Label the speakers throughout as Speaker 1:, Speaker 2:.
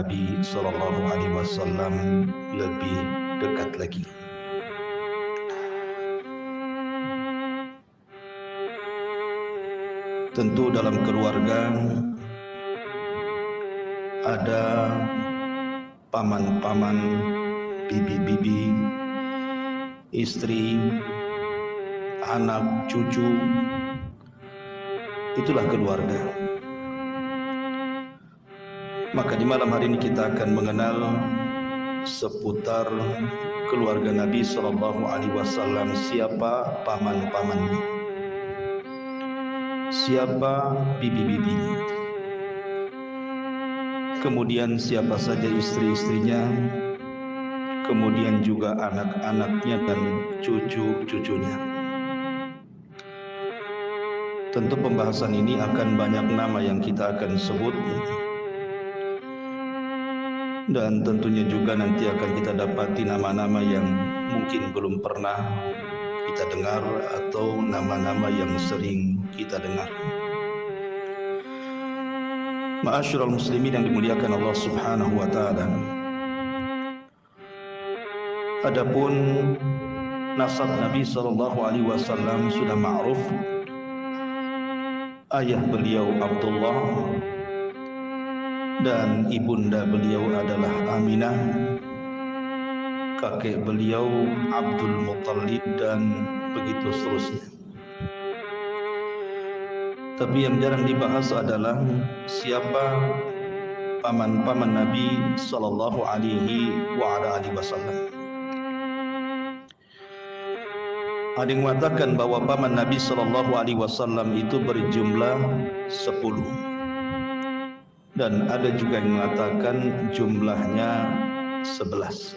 Speaker 1: Nabi Sallallahu Alaihi Wasallam lebih dekat lagi. Tentu dalam keluarga ada paman-paman, bibi-bibi, istri, anak, cucu. Itulah keluarga. Maka di malam hari ini kita akan mengenal seputar keluarga Nabi Sallallahu Alaihi Wasallam. Siapa paman-pamannya, siapa bibi-bibinya, kemudian siapa saja istri-istrinya, kemudian juga anak-anaknya dan cucu-cucunya. Tentu pembahasan ini akan banyak nama yang kita akan sebut, dan tentunya juga nanti akan kita dapati nama-nama yang mungkin belum pernah kita dengar atau nama-nama yang sering kita dengar. Ma'asyiral muslimin yang dimuliakan Allah Subhanahu wa taala. Adapun nasab Nabi sallallahu alaihi wasallam sudah ma'ruf. Ayah beliau Abdullah dan ibunda beliau adalah Aminah. Kakek beliau Abdul Muttalib dan begitu seterusnya. Tapi yang jarang dibahas adalah siapa paman-paman Nabi sallallahu alaihi wasallam. Ada yang mengatakan bahwa paman Nabi sallallahu alaihi wasallam itu berjumlah 10. Dan ada juga yang mengatakan jumlahnya 11.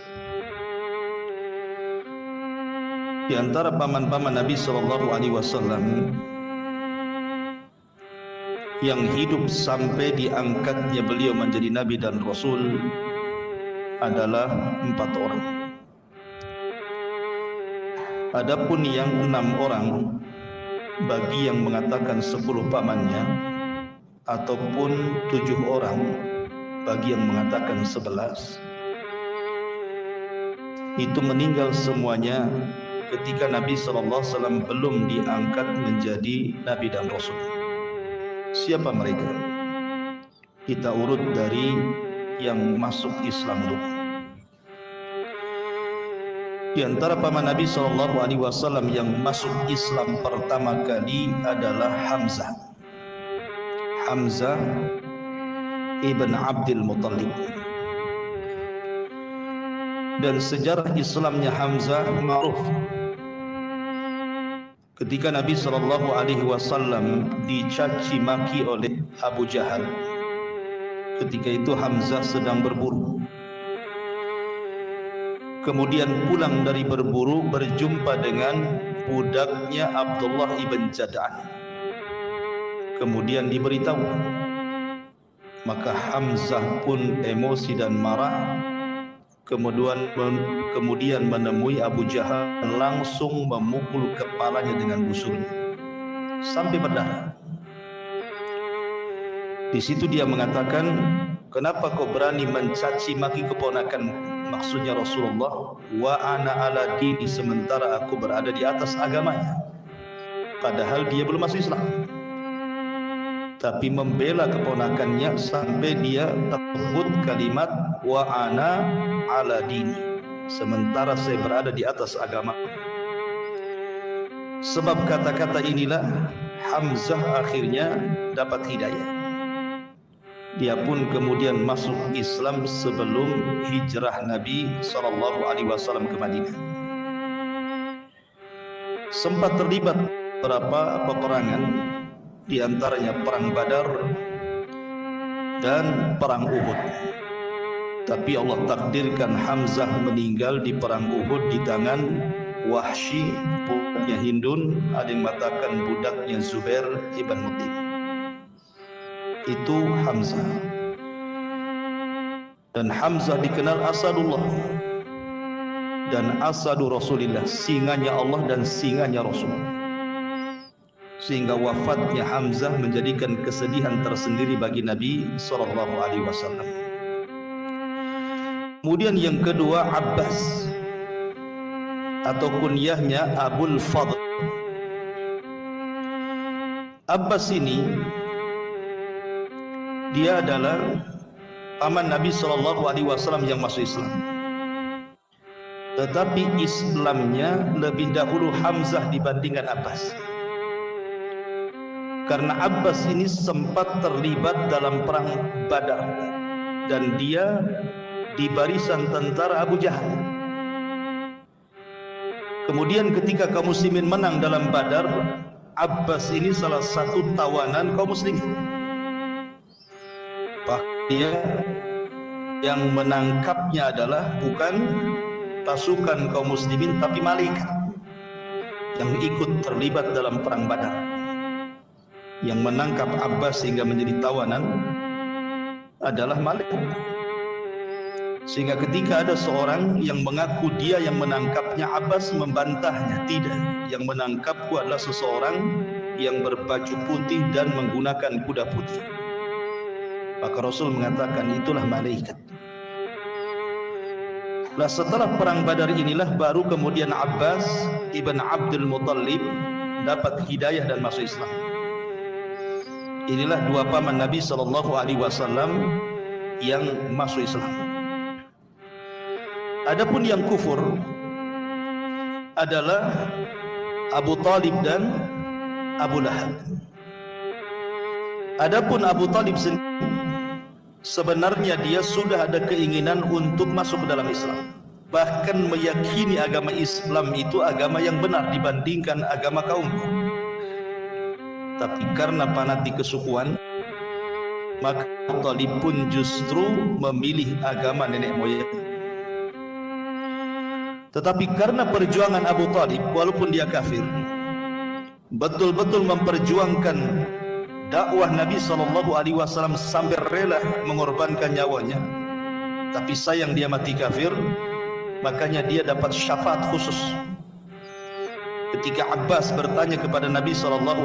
Speaker 1: Di antara paman-paman Nabi sallallahu alaihi wasallam yang hidup sampai diangkatnya beliau menjadi nabi dan rasul adalah 4 orang. Adapun yang 6 orang, bagi yang mengatakan 10 pamannya, ataupun 7 orang bagi yang mengatakan 11, itu meninggal semuanya ketika Nabi SAW belum diangkat menjadi nabi dan rasul. Siapa mereka? Kita urut dari yang masuk Islam dulu. Di antara paman Nabi SAW yang masuk Islam pertama kali adalah Hamzah. Hamzah ibn Abdul Muttalib. Dan sejarah Islamnya Hamzah ma'ruf. Ketika Nabi SAW dicaci maki oleh Abu Jahal, ketika itu Hamzah sedang berburu. Kemudian pulang dari berburu berjumpa dengan budaknya Abdullah ibn Jad'an. Kemudian diberitahu. Maka Hamzah pun emosi dan marah. Kemudian menemui Abu Jahal, langsung memukul kepalanya dengan busurnya sampai berdarah. Di situ dia mengatakan, kenapa kau berani mencaci maki keponakanmu? Maksudnya Rasulullah, wa ana ala dini, sementara aku berada di atas agamanya. Padahal dia belum masuk Islam, tapi membela keponakannya sampai dia tersebut kalimat wa ana ala dini, sementara saya berada di atas agama. Sebab kata-kata inilah Hamzah akhirnya dapat hidayah. Dia pun kemudian masuk Islam sebelum hijrah Nabi SAW ke Madinah. Sempat terlibat beberapa peperangan, di antaranya perang Badar dan perang Uhud. Tapi Allah takdirkan Hamzah meninggal di perang Uhud di tangan Wahsy, budaknya Hindun. Ada yang mengatakan budaknya Zubair ibn Mut'im. Itu Hamzah. Dan Hamzah dikenal Asadullah dan Asadu Rasulillah, singanya Allah dan singanya Rasul. Sehingga wafatnya Hamzah menjadikan kesedihan tersendiri bagi Nabi SAW. Kemudian yang kedua Abbas, atau kunyahnya Abul Fadl. Abbas ini dia adalah paman Nabi SAW yang masuk Islam. Tetapi Islamnya lebih dahulu Hamzah dibandingkan Abbas. Karena Abbas ini sempat terlibat dalam perang Badar dan dia di barisan tentara Abu Jahal. Kemudian ketika kaum muslimin menang dalam Badar, Abbas ini salah satu tawanan kaum muslimin. Bahkan dia yang menangkapnya adalah bukan pasukan kaum muslimin tapi malaikat yang ikut terlibat dalam perang Badar. Yang menangkap Abbas sehingga menjadi tawanan adalah malaikat. Sehingga ketika ada seorang yang mengaku dia yang menangkapnya, Abbas membantahnya, tidak, yang menangkapku adalah seseorang yang berbaju putih dan menggunakan kuda putih. Maka Rasul mengatakan itulah malaikat. Nah, setelah perang Badar inilah baru kemudian Abbas ibn Abdul Muttalib dapat hidayah dan masuk Islam. Inilah dua paman Nabi SAW yang masuk Islam. Adapun yang kufur adalah Abu Talib dan Abu Lahab. Adapun Abu Talib sendiri, sebenarnya dia sudah ada keinginan untuk masuk ke dalam Islam, bahkan meyakini agama Islam itu agama yang benar dibandingkan agama kaumnya. Tapi karena fanatik kesukuan, maka Abu Talib pun justru memilih agama nenek moyang. Tetapi karena perjuangan Abu Talib, walaupun dia kafir, betul-betul memperjuangkan dakwah Nabi SAW sampai rela mengorbankan nyawanya. Tapi sayang dia mati kafir, makanya dia dapat syafaat khusus. Ketika Abbas bertanya kepada Nabi SAW,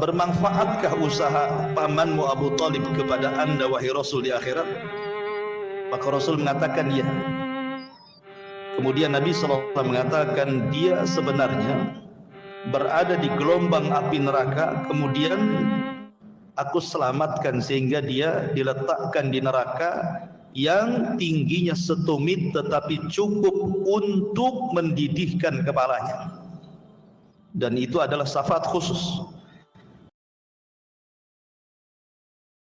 Speaker 1: bermanfaatkah usaha pamanmu Abu Talib kepada anda wahai Rasul di akhirat? Maka Rasul mengatakan ya. Kemudian Nabi SAW mengatakan dia sebenarnya berada di gelombang api neraka, kemudian aku selamatkan sehingga dia diletakkan di neraka yang tingginya setumit tetapi cukup untuk mendidihkan kepalanya. Dan itu adalah syafaat khusus.